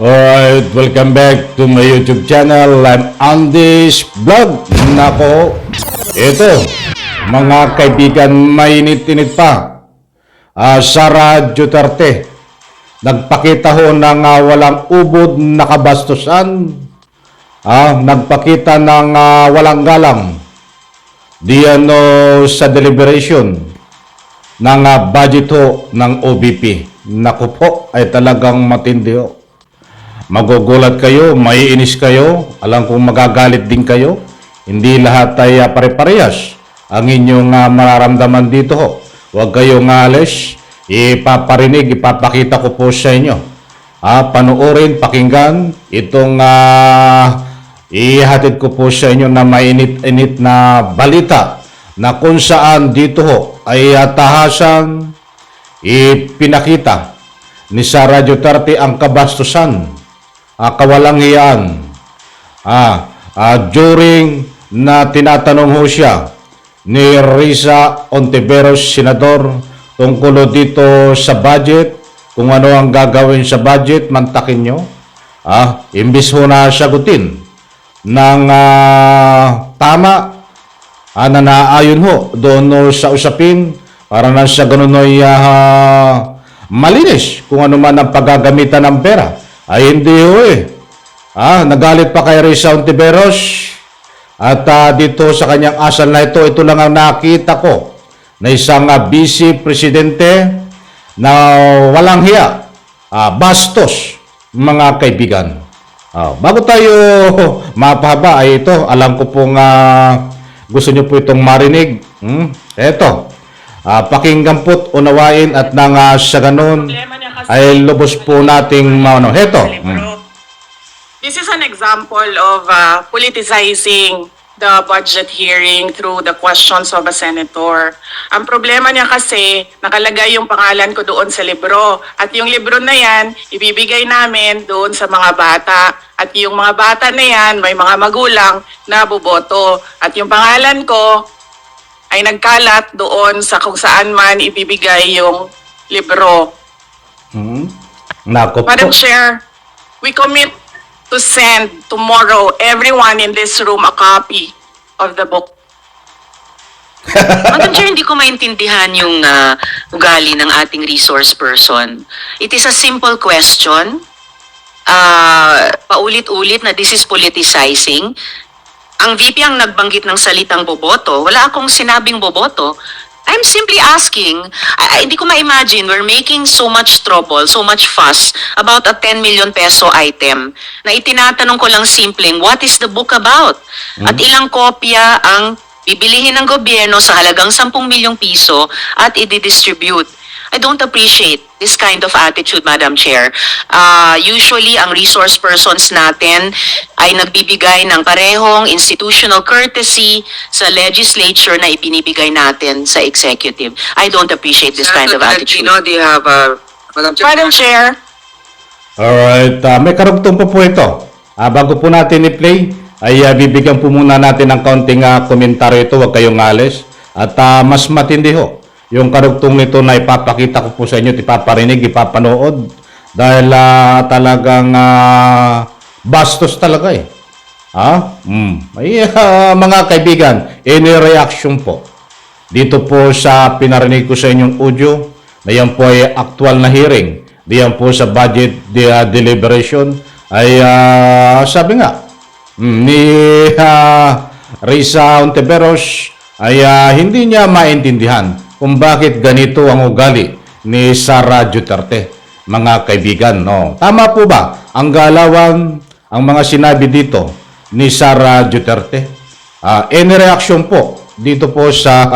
Alright, welcome back to my YouTube channel. I'm Andy's Vlog. Nako, ito, mga kaibigan, mainit-init pa. Sara Duterte, nagpakita ho ng walang ubod na kabastusan. Nagpakita ng walang galang. Sa deliberation ng budget ho ng OBP. Naku po, ay talagang matindi ho. Magugulat kayo, maiinis kayo, alam kong magagalit din kayo. Hindi lahat ay pare-parehas ang inyong mararamdaman dito ho. Huwag kayong alis, ipaparinig, ipapakita ko po sa inyo. Panuorin, pakinggan itong ihatid ko po sa inyo na mainit-init na balita na kung saan dito ho ay tahasan ipinakita ni Sara Duterte ang kabastusan, kawalangian, during na tinatanong ho siya ni Risa Hontiveros, senador, tungkol dito sa budget, kung ano ang gagawin sa budget, mantakin nyo. Imbis ho na sagutin ng tama, na naayon ho doon sa usapin, para na sa ganun ay malinis kung ano man ang paggagamitan ng pera. Ay hindi ho nagalit pa kay Risa Hontiveros at dito sa kanyang asal na ito lang ang nakita ko na isang vice presidente na walang hiya, bastos, mga kaibigan. Bago tayo mapahaba ay ito, alam ko pong gusto nyo po itong marinig. Ito, pakinggan po't unawain at nang sa ganun ay lubos po nating heto. This is an example of politicizing the budget hearing through the questions of a senator. Ang problema niya kasi, nakalagay yung pangalan ko doon sa libro. At yung libro na yan, ibibigay namin doon sa mga bata. At yung mga bata na yan, may mga magulang na boboto. At yung pangalan ko ay nagkalat doon sa kung saan man ibibigay yung libro. Madam Chair, we commit to send tomorrow everyone in this room a copy of the book. Madam Chair, hindi ko maintindihan yung ugali ng ating resource person. It is a simple question. Paulit-ulit na this is politicizing. Ang VP ang nagbanggit ng salitang boboto. Wala akong sinabing boboto. I'm simply asking, hindi ko ma-imagine, we're making so much trouble, so much fuss about a 10 million peso item na itinatanong ko lang simpleng, what is the book about? At ilang kopya ang bibilihin ng gobyerno sa halagang 10 milyong piso at i-distribute. I don't appreciate this kind of attitude, Madam Chair. Usually, ang resource persons natin ay nagbibigay ng parehong institutional courtesy sa legislature na ipinibigay natin sa executive. I don't appreciate this kind of attitude. Do you have Madam Chair. Alright, may karugtong po ito. Bago po natin i-play, ay bibigyan po muna natin ng kaunting komentaryo ito. Huwag kayong alis. At mas matindi ho yung karugtong nito na ipapakita ko po sa inyo, ipaparinig, ipapanood. Dahil talagang bastos talaga mga kaibigan, any reaction po dito po sa pinarinig ko sa inyong audio, na yan po ay actual na hearing, diyan po sa budget deliberation, ay sabi nga ni Risa Hontiveros ay hindi niya maintindihan kung bakit ganito ang ugali ni Sara Duterte, mga kaibigan. Tama po ba ang galawan, ang mga sinabi dito ni Sara Duterte? Any reaction po dito po sa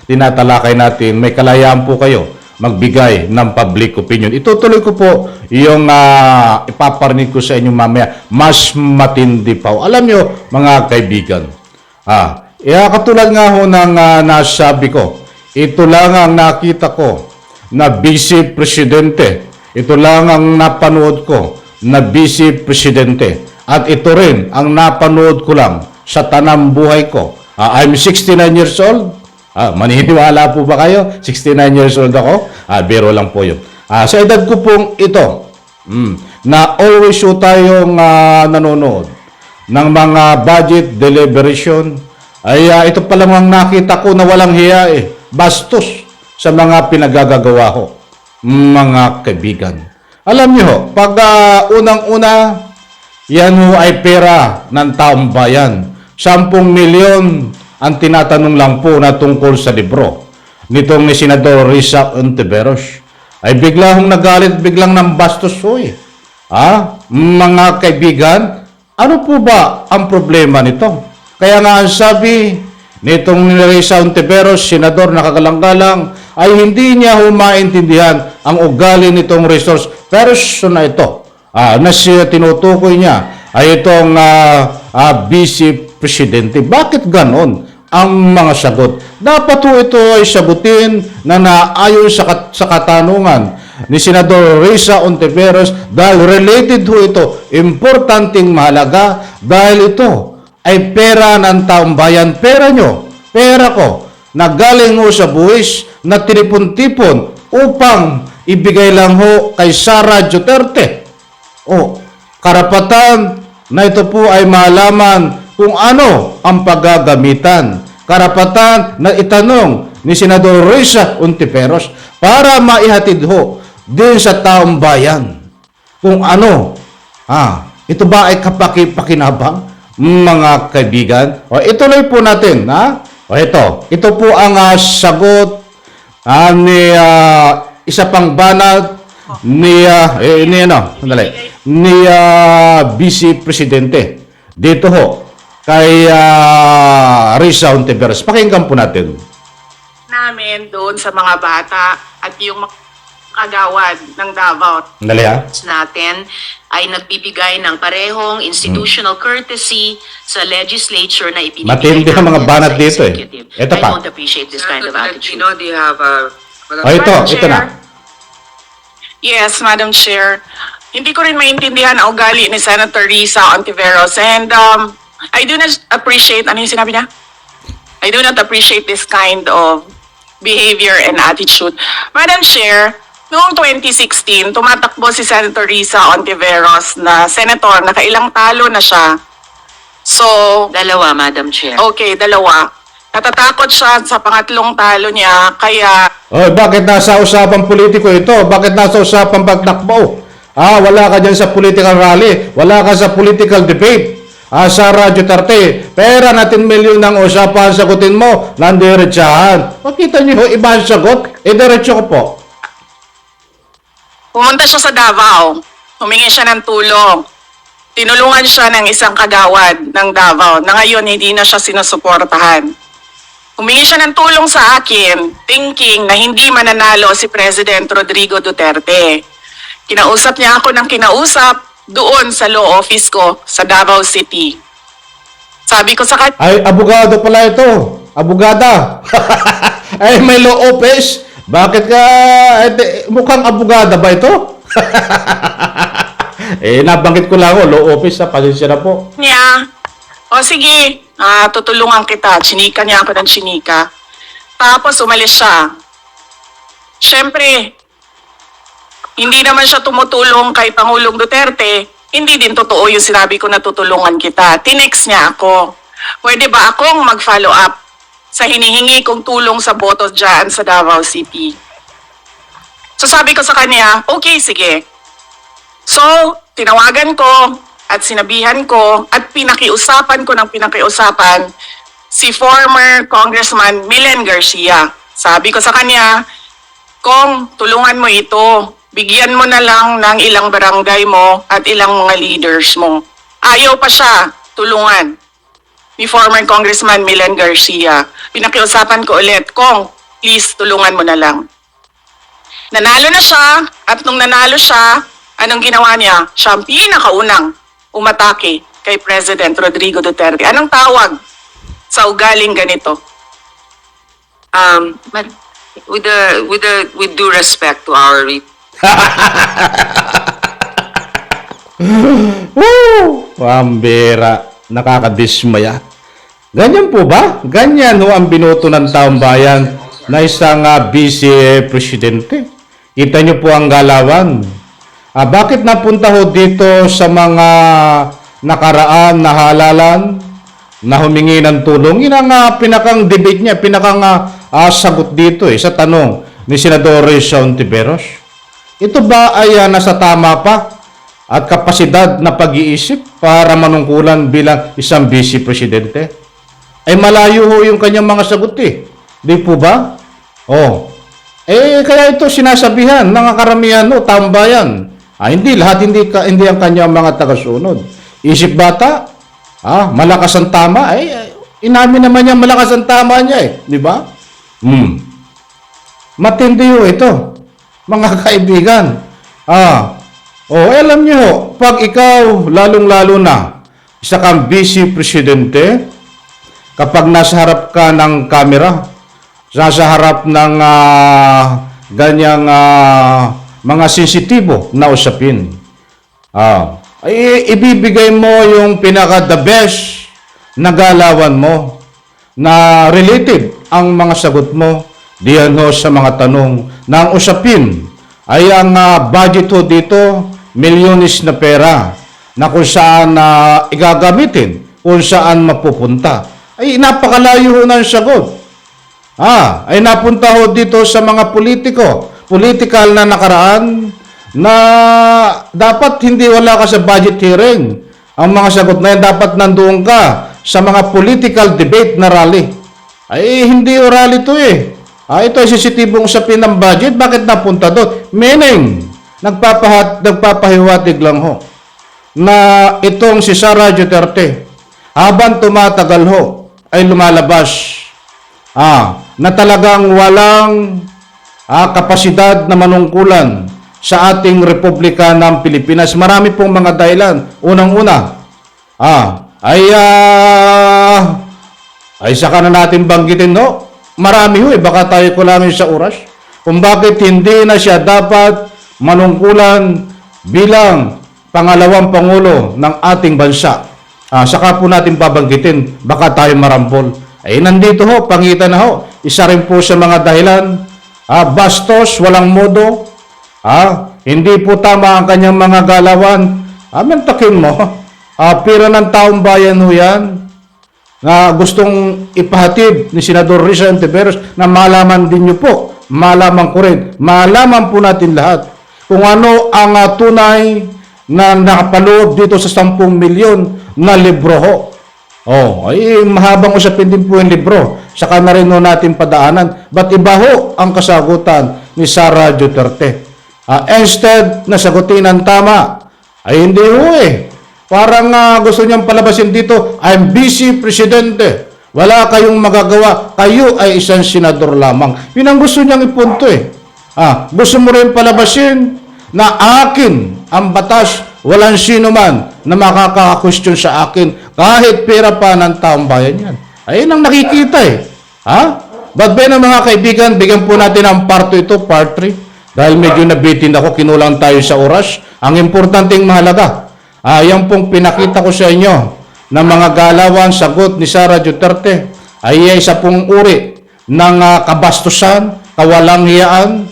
tinatalakay natin, may kalayaan po kayo magbigay ng public opinion. Itutuloy ko po yung ipaparinig ko sa inyo mamaya. Mas matindi pa. Alam nyo, mga kaibigan, katulad nga ho ng nasabi ko, ito lang ang nakita ko na vice presidente. Ito lang ang napanood ko na vice presidente. At ito rin ang napanood ko lang sa tanang buhay ko. I'm 69 years old. Maniniwala po ba kayo? 69 years old ako? Biro lang po yun. Sa edad ko pong ito, na always ho tayong nanonood ng mga budget deliberation, ay ito pa lang ang nakita ko na walang hiya bastos sa mga pinagagagawa ho, mga kaibigan. Alam niyo ho, pag unang-una, yan ho ay pera ng taong bayan. 10 milyon ang tinatanong lang po na tungkol sa libro nitong ni Senador Risa Ontiveros. Ay bigla hong nagalit, biglang ng bastos ho mga kaibigan, ano po ba ang problema nito? Kaya nga ang sabi nitong ni Risa Ontiveros, senador na kagalang-galang, ay hindi niya humaintindihan ang ugali nitong resource person na ito. Na siya tinutukoy niya ay itong Vice Presidente. Bakit ganon ang mga sagot? Dapat ho ito ay sagutin na naayon sa katanungan ni Senador Risa Ontiveros dahil related ho ito, importanteng mahalaga dahil ito ay pera ng taong bayan. Pera nyo, pera ko, na galing ho sa buwis na tinipon-tipon upang ibigay lang ho kay Sara Duterte. Karapatan na ito po ay malaman kung ano ang paggagamitan. Karapatan na itanong ni Senador Risa Ontiveros para maihatid ho din sa taong bayan kung ano. Ito ba ay kapakipakinabang, mga kaibigan? Ituloy po natin. Ito po ang sagot ni isa pang banat ni Vice Presidente dito ho kay Risa Ontiveros. Pakinggan po natin. Namin doon sa mga bata at yung kagawad ng Davao. Dali Natin ay nagbibigay ng parehong institutional courtesy sa legislature na ibinibigay Matindi ang mga natin banat sa dito executive. Ito I pa. don't appreciate this kind of attitude. Do you have Ito na. Yes, Madam Chair. Hindi ko rin maintindihan ang ugali ni Senator Risa Ontiveros, and I do not appreciate, ano yung sinabi niya? I do not appreciate this kind of behavior and attitude. Madam Chair, noong 2016, tumatakbo si Senator Risa Ontiveros na senator, nakailang talo na siya. So, Dalawa, Madam Chair. okay, dalawa. Natatakot siya sa pangatlong talo niya, kaya Bakit nasa usapang politiko ito? Bakit nasa usapang pagtakbo? Wala ka dyan sa political rally. Wala ka sa political debate. Sara Duterte, pera natin milyon ng usapan, sagutin mo, nandiretsahan. Makita niyo, iba ang sagot. Diretso ko po. pumunta siya sa Davao. Humingi siya ng tulong. Tinulungan siya ng isang kagawad ng Davao na ngayon hindi na siya sinusuportahan. Humingi siya ng tulong sa akin, thinking na hindi mananalo si President Rodrigo Duterte. Kinausap niya ako ng kinausap doon sa law office ko sa Davao City. Sabi ko sa kanya, Ay, abogado pala ito. Abogada. Ay, may law office. Bakit ka, mukhang abogada ba ito? Nabanggit ko lang law office, pasensya na po. o sige, tutulungan kita. Chinika niya ako ng chinika. Tapos umalis siya. Siyempre, hindi naman siya tumutulong kay Pangulong Duterte. Hindi din totoo yung sinabi ko na tutulungan kita. Tinext niya ako. Pwede ba akong mag-follow up sa hinihingi kong tulong sa boto dyan sa Davao City? So sabi ko sa kanya, okay, sige. So, tinawagan ko at sinabihan ko at pinakiusapan ko ng pinakiusapan si former Congressman Milen Garcia. Sabi ko sa kanya, Kong, tulungan mo ito. Bigyan mo na lang ng ilang barangay mo at ilang mga leaders mo. Ayaw pa siya tulungan ni former Congressman Milen Garcia. Pinakiusapan ko ulit, Kong, please tulungan mo na lang. Nanalo na siya at nung nanalo siya, anong ginawa niya? Siya ang pinakaunang umatake kay President Rodrigo Duterte. Anong tawag sa ugaling ganito? with due respect to our Pambira, nakakadismaya. Ganyan po ba? Ganyan ho ang binoto ng taong bayan na isang vice presidente. Kita niyo po ang galawan. Bakit napunta ho dito sa mga nakaraan na halalan na humingi ng tulong? Yun ang pinakang debate niya, pinakang sagot dito sa tanong ni Senador Risa Hontiveros. Ito ba ay nasa tama pa at kapasidad na pag-iisip para manungkulan bilang isang vice presidente? Ay malayo ho yung kanyang mga sagot Di po ba? Kaya ito sinasabihan ng karamihan tambayan. Hindi lahat, hindi ang kanyang mga tagasunod. Isip bata, malakas ang tama, inamin naman niya malakas ang tama niya di ba? Matindi ho ito, mga kaibigan. Alam niyo pag ikaw, lalong-lalo na, isa kang vice presidente, kapag nasa harap ka ng kamera, nasa harap ng ganyang mga sensitibo na usapin, ibibigay mo yung pinaka-the best na galawan mo na related ang mga sagot mo diyan ho sa mga tanong ng usapin ay ang budget ho dito, milyones na pera na kung saan igagamitin, kung saan mapupunta. Ay napakalayo ho ng sagot. Ay napunta ho dito sa mga political na nakaraan na dapat hindi wala ka sa budget hearing. Ang mga sagot na yan, dapat nandoon ka sa mga political debate na rally. Ay hindi o rally to ito ay sensitibong usapin ng budget. Bakit napunta doon? Meaning, nagpapahiwatig lang ho na itong si Sara Duterte, habang tumatagal ho, ay lumalabas na talagang walang kapasidad na manungkulan sa ating Republika ng Pilipinas. Marami pong mga dahilan. Unang-una, ay saka na natin banggitin, marami ho baka tayo kulangin sa oras kung bakit hindi na siya dapat manungkulan bilang pangalawang pangulo ng ating bansa. Saka po natin babanggitin, baka tayo marambol. Nandito ho, pangitan na ho. Isa rin po sa mga dahilan, bastos, walang modo, hindi po tama ang kanyang mga galawan. Mentakin mo, pira ng taong bayan ho yan, na gustong ipahatid ni Senador Risa Hontiveros na malaman din niyo po, malaman ko rin, malaman po natin lahat kung ano ang tunay na nakapaloob dito sa 10 milyon na libro ho. Mahabang usapin din po yung libro. Saka na rin natin padaanan. Ba't iba ho ang kasagutan ni Sara Duterte? Instead na sagutin ang tama, ay hindi ho Parang gusto niyang palabasin dito, I'm vice presidente. Wala kayong magagawa. Kayo ay isang senador lamang. Yun ang gusto niyang ipunto Gusto mo rin palabasin na akin ang batas, walang sino man na makaka-question sa akin kahit pera pa ng taong bayan yan. Ayun ang nakikita But ng mga kaibigan, bigyan po natin ang part 2 ito, part 3. Dahil medyo nabitin ako, kinulang tayo sa oras. Ang importanteng mahalaga, yan pong pinakita ko sa inyo na mga galawan, sagot ni Sara Duterte ay isa pong uri ng kabastusan, kawalang hiyaan,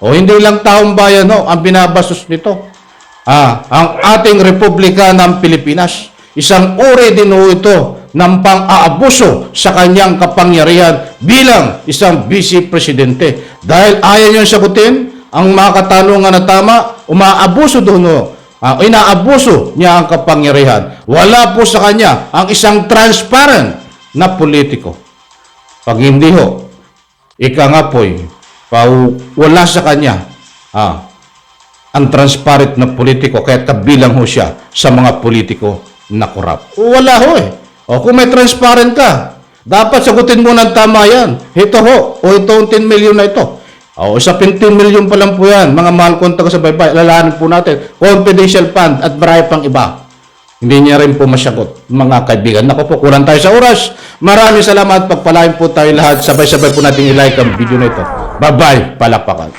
hindi lang taong bayan ang binabastos nito. Ang ating Republika ng Pilipinas, isang uri din ito ng pang-aabuso sa kanyang kapangyarihan bilang isang vice presidente. Dahil ayaw niyang sagutin ang mga katanungan na tama, umaabuso doon inaabuso niya ang kapangyarihan. Wala po sa kanya ang isang transparent na politiko. Pag hindi ho, ika nga po'y wala sa kanya ang transparent na politiko, kaya kabilang ho siya sa mga politiko na korap. Wala ho kung may transparent ka, dapat sagutin mo ng tama yan. Ito ho, itong 10 million na ito. Sa 15 million pa lang po yan, mga mahal kong taga-subaybay, lalahanin po natin, confidential fund at marami pang iba. Hindi niya rin po masagot, mga kaibigan. Naku po, kulang tayo sa oras. Maraming salamat, pagpalain po tayo lahat. Sabay-sabay po natin i-like ang video na ito. Bye-bye, palakpakan.